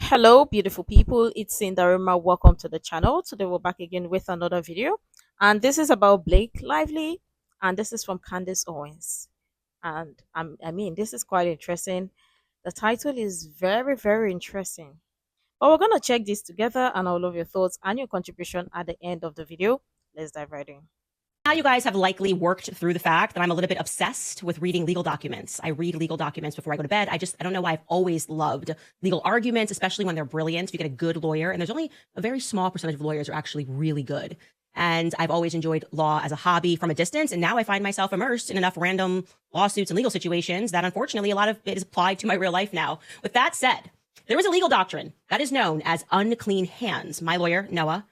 Hello, beautiful people. It's Sindafam. Welcome to the channel. Today we're back again with another video, and this is about Blake Lively, and this is from Candace Owens. And I mean, this is quite interesting. The title is very interesting. But we're gonna check this together, and I'll love your thoughts and your contribution at the end of the video. Let's dive right in. Now you guys have likely worked through the fact that I'm a little bit obsessed with reading legal documents. I read legal documents before I go to bed. I don't know why I've always loved legal arguments, especially when they're brilliant. You get a good lawyer, and there's only a very small percentage of lawyers who are actually really good. And I've always enjoyed law as a hobby from a distance. And now I find myself immersed in enough random lawsuits and legal situations that unfortunately a lot of it is applied to my real life now. With that said, there is a legal doctrine that is known as unclean hands. My lawyer, Noah,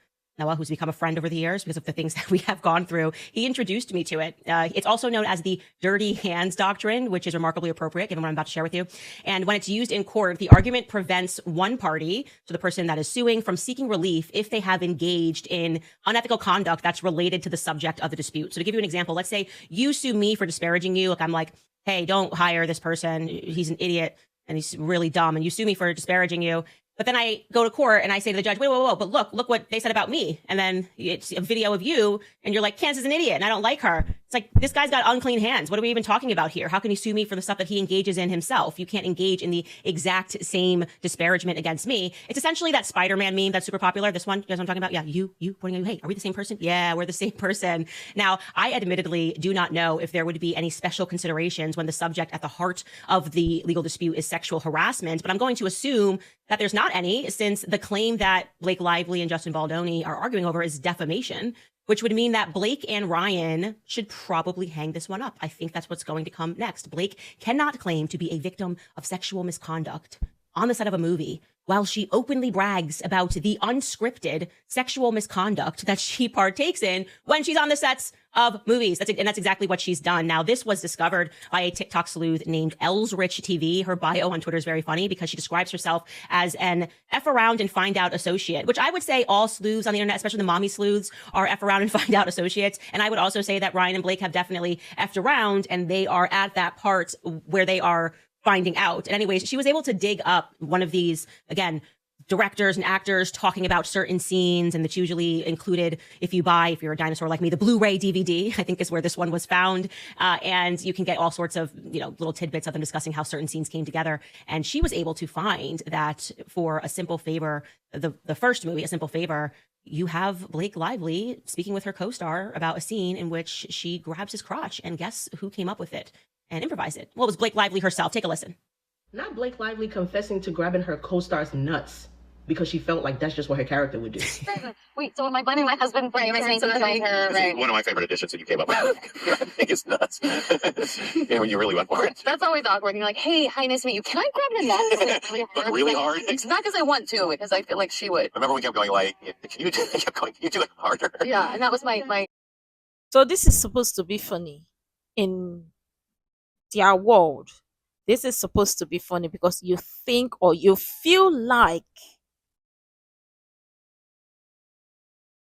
who's become a friend over the years because of the things that we have gone through, he introduced me to it. It's also known as the dirty hands doctrine, which is remarkably appropriate given what I'm about to share with you. And when it's used in court, the argument prevents one party, so the person that is suing, from seeking relief if they have engaged in unethical conduct that's related to the subject of the dispute. So to give you an example, let's say you sue me for disparaging you. Like I'm like, hey, don't hire this person. He's an idiot and he's really dumb. And you sue me for disparaging you. But then I go to court and I say to the judge, whoa, but look what they said about me. And then it's a video of you and you're like, Candace is an idiot and I don't like her. It's like, this guy's got unclean hands. What are we even talking about here? How can he sue me for the stuff that he engages in himself? You can't engage in the exact same disparagement against me. It's essentially that Spider-Man meme that's super popular. This one, you guys know what I'm talking about? Yeah, you pointing at you. Hey, are we the same person? Yeah, we're the same person. Now, I admittedly do not know if there would be any special considerations when the subject at the heart of the legal dispute is sexual harassment, but I'm going to assume that there's not any, since the claim that Blake Lively and Justin Baldoni are arguing over is defamation, which would mean that Blake and Ryan should probably hang this one up. I think that's what's going to come next. Blake cannot claim to be a victim of sexual misconduct on the set of a movie while she openly brags about the unscripted sexual misconduct that she partakes in when she's on the sets of movies. That's exactly what she's done. Now, this was discovered by a TikTok sleuth named Elsrich TV. Her bio on Twitter is very funny because she describes herself as an F around and find out associate, which I would say all sleuths on the internet, especially the mommy sleuths, are F around and find out associates. And I would also say that Ryan and Blake have definitely F'd around, and they are at that part where they are finding out. And anyways, she was able to dig up one of these, again, directors and actors talking about certain scenes, and that's usually included if you're a dinosaur like me, the Blu-ray DVD, I think is where this one was found. And you can get all sorts of, little tidbits of them discussing how certain scenes came together. And she was able to find that for A Simple Favor, the first movie, A Simple Favor, you have Blake Lively speaking with her co-star about a scene in which she grabs his crotch, and guess who came up with it and improvised it? Well, it was Blake Lively herself. Take a listen. Not Blake Lively confessing to grabbing her co-star's nuts because she felt like that's just what her character would do. Wait, so am I blaming my husband for saying something about her? Right. One of my favorite additions that you came up with. I think it's nuts. Yeah, when you really went for it. That's always awkward. And you're like, hey, hi, nice to meet you. Can I grab your nuts? But really hard? It's not because I want to, because I feel like she would. I remember we kept going like, can you do it harder? Yeah, and that was my... So this is supposed to be funny in their world. This is supposed to be funny because you think or you feel like,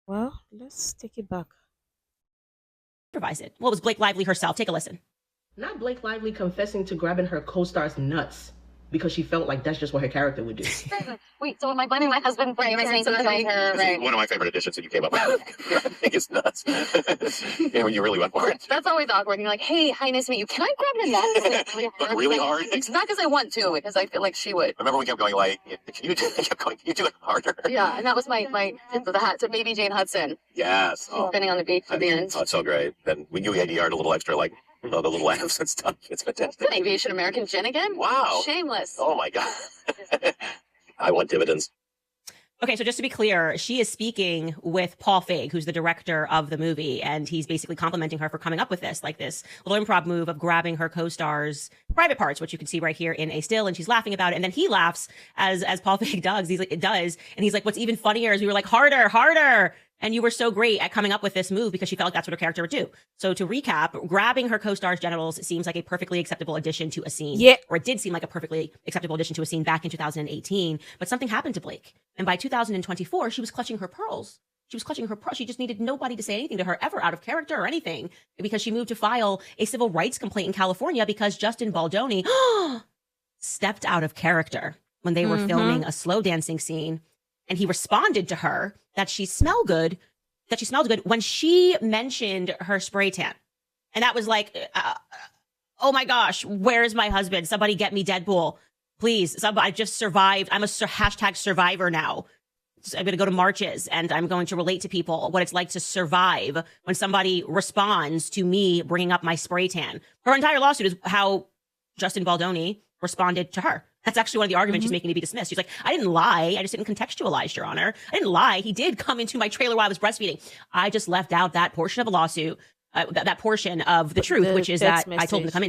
well, let's take it back. Improvise it. Well, it was Blake Lively herself. Take a listen. Not Blake Lively confessing to grabbing her co-star's nuts because she felt like that's just what her character would do. Wait, so am I blaming my husband for saying something about her? Right. One of my favorite additions that you came up with. I think it's nuts. Yeah, when you really went for it. That's always awkward. And you're like, hey, hi, nice to meet you. Can I grab your nuts? But really hard? It's not because I want to, because I feel like she would. I remember we kept going like, can you do it harder? Yeah, and that was my tip of the hat to Baby Jane Hudson. Yes. Spinning on the beach at the end. Oh, it's so great. Then we knew we had to yard a little extra, like, the little laughs and stuff. It's fantastic. Aviation American gin again? Wow. Shameless. Oh my God. I want dividends. Okay, so just to be clear, she is speaking with Paul Feig, who's the director of the movie, and he's basically complimenting her for coming up with this little improv move of grabbing her co-star's private parts, which you can see right here in a still, and she's laughing about it, and then he laughs as Paul Feig does. He's like, it does, and he's like, what's even funnier is we were like, harder, and you were so great at coming up with this move because she felt like that's what her character would do. So to recap, grabbing her co-star's genitals seems like a perfectly acceptable addition to a scene. Yeah. Or it did seem like a perfectly acceptable addition to a scene back in 2018, but something happened to Blake. And by 2024, she was clutching her pearls. She just needed nobody to say anything to her ever out of character or anything, because she moved to file a civil rights complaint in California because Justin Baldoni stepped out of character. when they were Mm-hmm. filming a slow dancing scene, and he responded to her that she smelled good when she mentioned her spray tan. And that was like, oh my gosh, where's my husband? Somebody get me Deadpool. Please, I just survived. I'm a hashtag survivor now. So I'm going to go to marches and I'm going to relate to people what it's like to survive when somebody responds to me bringing up my spray tan. Her entire lawsuit is how Justin Baldoni responded to her. That's actually one of the arguments she's making to be dismissed. She's like, I didn't lie. I just didn't contextualize, Your Honor. I didn't lie. He did come into my trailer while I was breastfeeding. I just left out that portion of a lawsuit, that portion of the truth, which is that I told him to come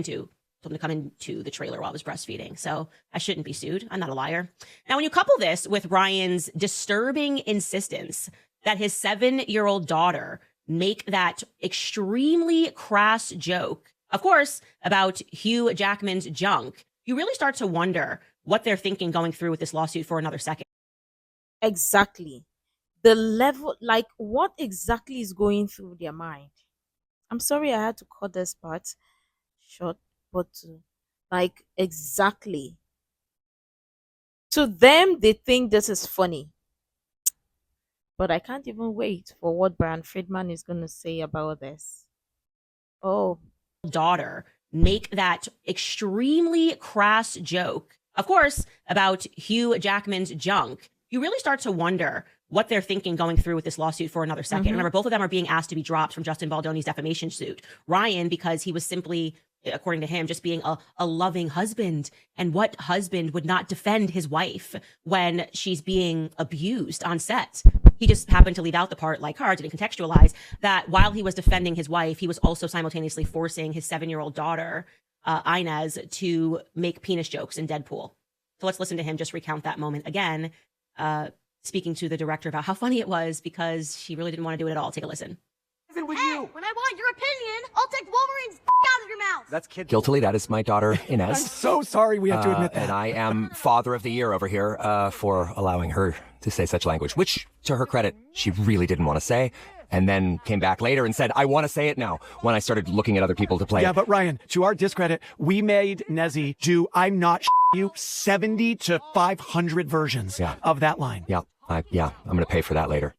into the trailer while I was breastfeeding. So I shouldn't be sued. I'm not a liar. Now, when you couple this with Ryan's disturbing insistence that his 7-year-old daughter make that extremely crass joke, of course, about Hugh Jackman's junk, you really start to wonder what they're thinking going through with this lawsuit for another second. Exactly. The level, like, what exactly is going through their mind? I'm sorry I had to cut this part short, but like, exactly. To them, they think this is funny. But I can't even wait for what Brian Friedman is going to say about this. Oh, Daughter make that extremely crass joke, of course, about Hugh Jackman's junk, you really start to wonder what they're thinking going through with this lawsuit for another second. Remember, both of them are being asked to be dropped from Justin Baldoni's defamation suit. Ryan, because he was simply, according to him, just being a loving husband. And what husband would not defend his wife when she's being abused on set? He just happened to leave out the part, like her, didn't contextualize that while he was defending his wife, he was also simultaneously forcing his 7-year-old daughter, Inez, to make penis jokes in Deadpool. So let's listen to him just recount that moment again, speaking to the director about how funny it was because she really didn't want to do it at all. Take a listen. Even with Hey, you. when I want your opinion, I'll take Wolverine's out of your mouth. That's kid. Guiltily, that is my daughter, I'm Inez. so sorry we have to admit that. And I am father of the year over here for allowing her to say such language, which, to her credit, she really didn't want to say. And then came back later and said, I want to say it now, when I started looking at other people to play Yeah, it. but Ryan, to our discredit, we made Nezzy do I'm not you 70 to 500 versions of that line. Yeah, I'm going to pay for that later.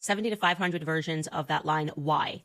70 to 500 versions of that line. Why?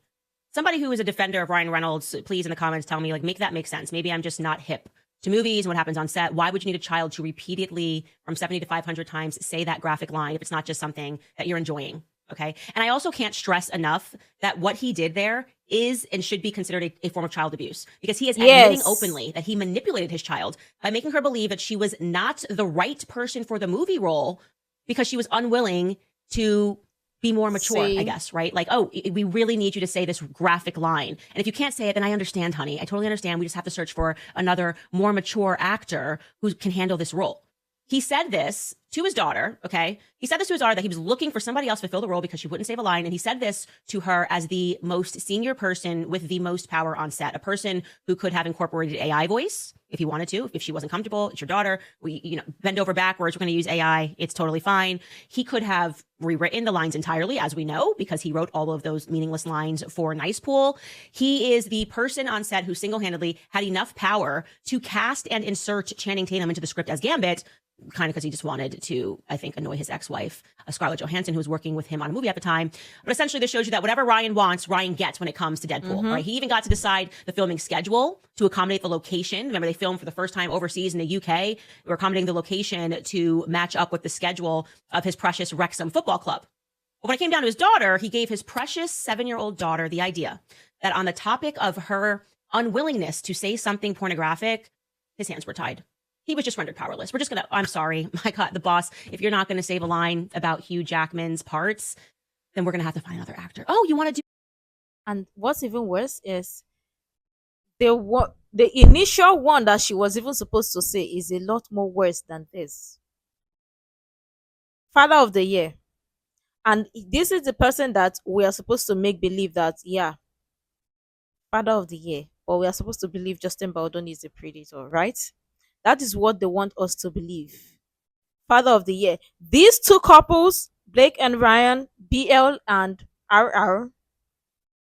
Somebody who is a defender of Ryan Reynolds, please in the comments tell me, like, make that make sense. Maybe I'm just not hip to movies and what happens on set. Why would you need a child to repeatedly, from 70 to 500 times, say that graphic line if it's not just something that you're enjoying? Okay. And I also can't stress enough that what he did there is and should be considered a form of child abuse, because he is admitting openly that he manipulated his child by making her believe that she was not the right person for the movie role because she was unwilling to be more mature, I guess, right? Like, oh, we really need you to say this graphic line. And if you can't say it, then I understand, honey. I totally understand. We just have to search for another more mature actor who can handle this role. He said this to his daughter, okay? He said this to his daughter that he was looking for somebody else to fill the role because she wouldn't save a line. And he said this to her as the most senior person with the most power on set, a person who could have incorporated AI voice if he wanted to. If she wasn't comfortable, it's your daughter. We, bend over backwards. We're going to use AI. It's totally fine. He could have rewritten the lines entirely, as we know, because he wrote all of those meaningless lines for Nice Pool. He is the person on set who single-handedly had enough power to cast and insert Channing Tatum into the script as Gambit, kind of because he just wanted to, I think, annoy his ex-wife, Scarlett Johansson, who was working with him on a movie at the time. But essentially, this shows you that whatever Ryan wants, Ryan gets when it comes to Deadpool, right? He even got to decide the filming schedule to accommodate the location. Remember, they filmed for the first time overseas in the UK. They were accommodating the location to match up with the schedule of his precious Wrexham football club. But when it came down to his daughter, he gave his precious 7-year-old daughter the idea that on the topic of her unwillingness to say something pornographic, his hands were tied. He was just rendered powerless. We're just going to, I'm sorry, my God, the boss, if you're not going to save a line about Hugh Jackman's parts, then we're going to have to find another actor. Oh, you want to do? and what's even worse is the initial one that she was even supposed to say is a lot more worse than this. Father of the year. And this is the person that we are supposed to make believe that, yeah, Father of the year. But we are supposed to believe Justin Baldoni is a predator, right? That is what they want us to believe. Father of the year. These two couples, Blake and Ryan, BL and RR,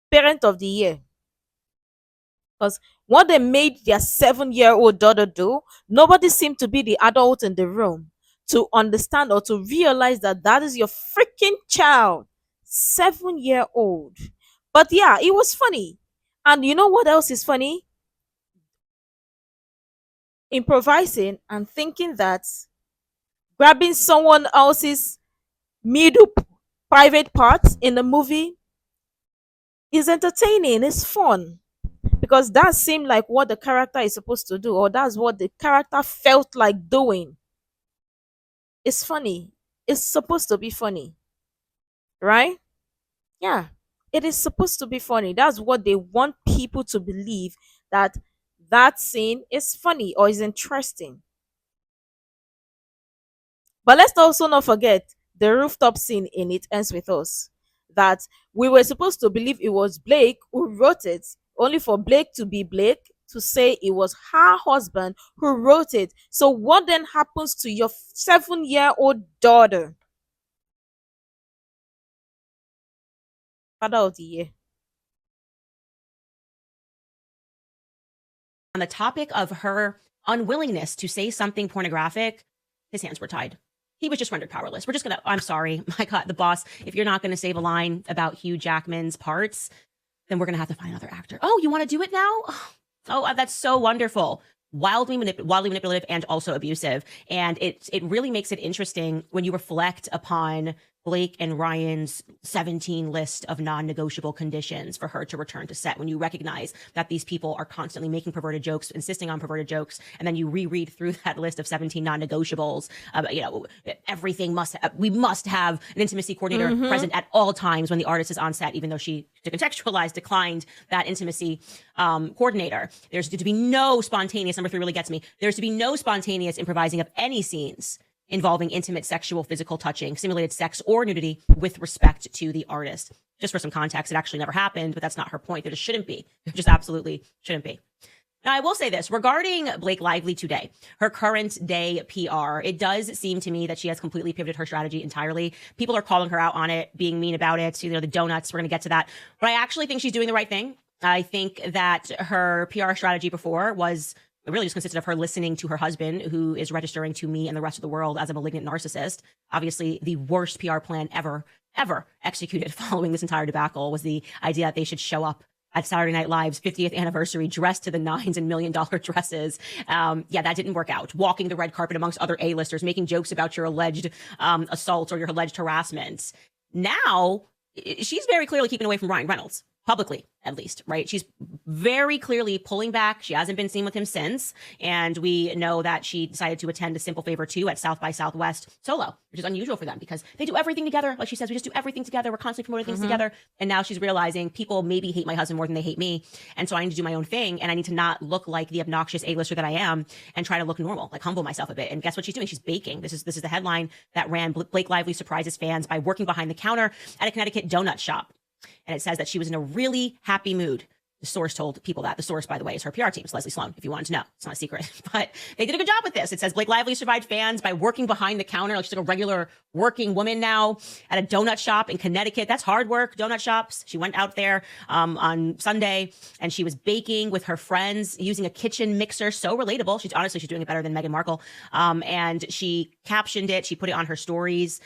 parent of the year. Because what they made their 7-year-old daughter do, nobody seemed to be the adult in the room to understand or to realize that that is your freaking child. 7-year old. But yeah, it was funny. And you know what else is funny? Improvising and thinking that grabbing someone else's middle private parts in the movie is entertaining, it's fun. Because that seemed like what the character is supposed to do, or that's what the character felt like doing. It's funny. It's supposed to be funny, right? Yeah, it is supposed to be funny. That's what they want people to believe, that that scene is funny or is interesting. But let's also not forget the rooftop scene in It Ends With Us. That we were supposed to believe it was Blake who wrote it, only for Blake to be Blake, to say it was her husband who wrote it. So, what then happens to your 7-year-old daughter? Father of the Year. On the topic of her unwillingness to say something pornographic, his hands were tied. He was just rendered powerless. We're just gonna, I'm sorry, my God, the boss, if you're not gonna save a line about Hugh Jackman's parts, then we're gonna have to find another actor. Oh, you wanna do it now? Oh, that's so wonderful. Wildly manipulative and also abusive. And it really makes it interesting when you reflect upon Blake and Ryan's 17 list of non-negotiable conditions for her to return to set. When you recognize that these people are constantly making perverted jokes, insisting on perverted jokes, and then you reread through that list of 17 non-negotiables, we must have an intimacy coordinator present at all times when the artist is on set, even though she, to contextualize, declined that intimacy coordinator. There's to be no spontaneous, number 3 really gets me, there's to be no spontaneous improvising of any scenes involving intimate sexual physical touching, simulated sex, or nudity with respect to the artist. Just for some context, it actually never happened, but that's not her point. There just shouldn't be. There just absolutely shouldn't be. Now, I will say this regarding Blake Lively today, her current day PR, it does seem to me that she has completely pivoted her strategy entirely. People are calling her out on it, being mean about it, the donuts, we're going to get to that. But I actually think she's doing the right thing. I think that her PR strategy before was, it really just consisted of her listening to her husband, who is registering to me and the rest of the world as a malignant narcissist. Obviously, the worst PR plan ever executed following this entire debacle was the idea that they should show up at Saturday Night Live's 50th anniversary dressed to the nines in $1 million dresses. That didn't work out. Walking the red carpet amongst other A-listers, making jokes about your alleged assault or your alleged harassment. Now, she's very clearly keeping away from Ryan Reynolds. Publicly, at least, right? She's very clearly pulling back. She hasn't been seen with him since. And we know that she decided to attend a Simple Favor 2 at South by Southwest solo, which is unusual for them because they do everything together. Like she says, we just do everything together. We're constantly promoting things together. And now she's realizing people maybe hate my husband more than they hate me. And so I need to do my own thing. And I need to not look like the obnoxious A-lister that I am and try to look normal, like humble myself a bit. And guess what she's doing? She's baking. This is the headline that ran. Blake Lively surprises fans by working behind the counter at a Connecticut donut shop. And it says that she was in a really happy mood. The source told people that. The source, by the way, is her PR team. It's Leslie Sloan, if you wanted to know. It's not a secret. But they did a good job with this. It says Blake Lively survived fans by working behind the counter. Like she's like a regular working woman now at a donut shop in Connecticut. That's hard work, donut shops. She went out there on Sunday and she was baking with her friends using a kitchen mixer. So relatable. She's doing it better than Meghan Markle. And she captioned it. She put it on her stories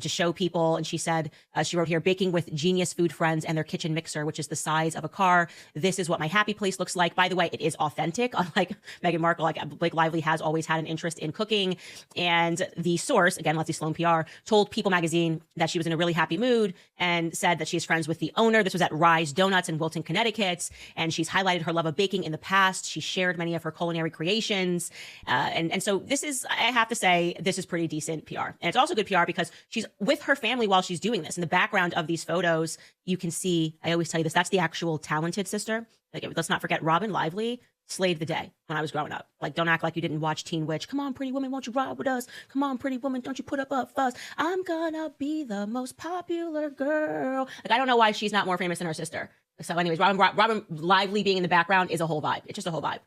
to show people. And she said, she wrote here, baking with genius food friends and their kitchen mixer, which is the size of a car. This is what my happy place looks like. By the way, it is authentic. Unlike Meghan Markle, like Blake Lively has always had an interest in cooking. And the source, again, Leslie Sloan PR, told People magazine that she was in a really happy mood and said that she is friends with the owner. This was at Rise Donuts in Wilton, Connecticut. And she's highlighted her love of baking in the past. She shared many of her culinary creations. And so this is, I have to say, this is pretty decent PR. And it's also good PR because she's with her family while she's doing this. In the background of these photos, you can see, I always tell you this, that's the actual talented sister. Like, let's not forget, Robin Lively slayed the day when I was growing up. Like, don't act like you didn't watch Teen Witch. Come on, pretty woman, won't you ride with us? Come on, pretty woman, don't you put up a fuss? I'm gonna be the most popular girl. Like, I don't know why she's not more famous than her sister. So anyways, Robin Lively being in the background is a whole vibe. It's just a whole vibe.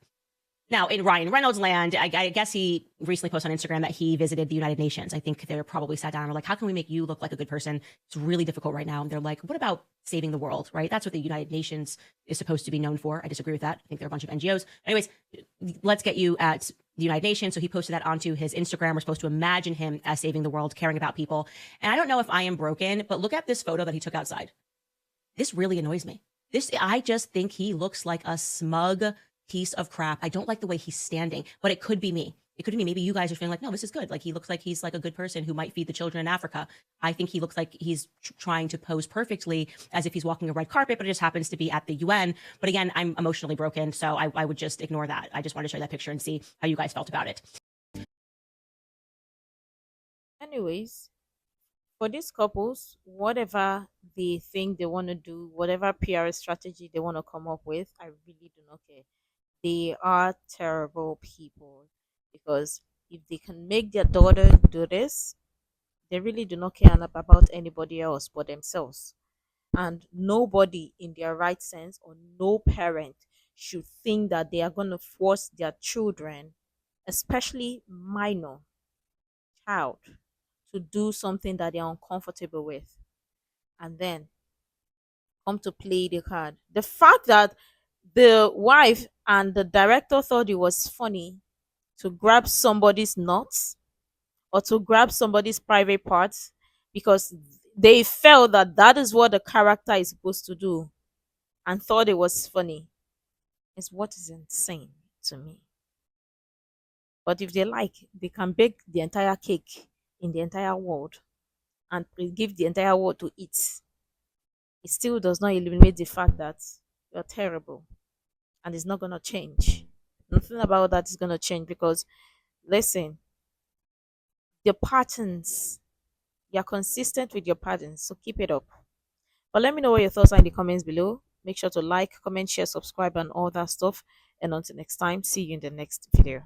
Now, in Ryan Reynolds land, I guess he recently posted on Instagram that he visited the United Nations. I think they're probably sat down and were like, how can we make you look like a good person? It's really difficult right now. And they're like, what about saving the world, right? That's what the United Nations is supposed to be known for. I disagree with that. I think they're a bunch of NGOs. Anyways, let's get you at the United Nations. So he posted that onto his Instagram. We're supposed to imagine him as saving the world, caring about people. And I don't know if I am broken, but look at this photo that he took outside. This really annoys me. I just think he looks like a smug piece of crap. I don't like the way he's standing, but it could be me. It could be me. Maybe you guys are feeling like, no, this is good. Like he looks like he's like a good person who might feed the children in Africa. I think he looks like he's trying to pose perfectly as if he's walking a red carpet, but it just happens to be at the UN. But again, I'm emotionally broken, so I would just ignore that. I just wanted to show you that picture and see how you guys felt about it. Anyways, for these couples, whatever they think they want to do, whatever PR strategy they want to come up with, I really do not care. They are terrible people, because if they can make their daughter do this, they really do not care about anybody else but themselves. And nobody in their right sense, or no parent, should think that they are going to force their children, especially minor child, to do something that they're uncomfortable with, and then come to play the card. The fact that the wife and the director thought it was funny to grab somebody's nuts or to grab somebody's private parts, because they felt that that is what the character is supposed to do, and thought it was funny, is what is insane to me. But if they like, they can bake the entire cake in the entire world and give the entire world to eat. It still does not eliminate the fact that you're terrible, and it's not going to change. Nothing about that is going to change, because listen, the patterns, you're consistent with your patterns, so keep it up. But let me know what your thoughts are in the comments below. Make sure to like, comment, share, subscribe, and all that stuff. And until next time, see you in the next video.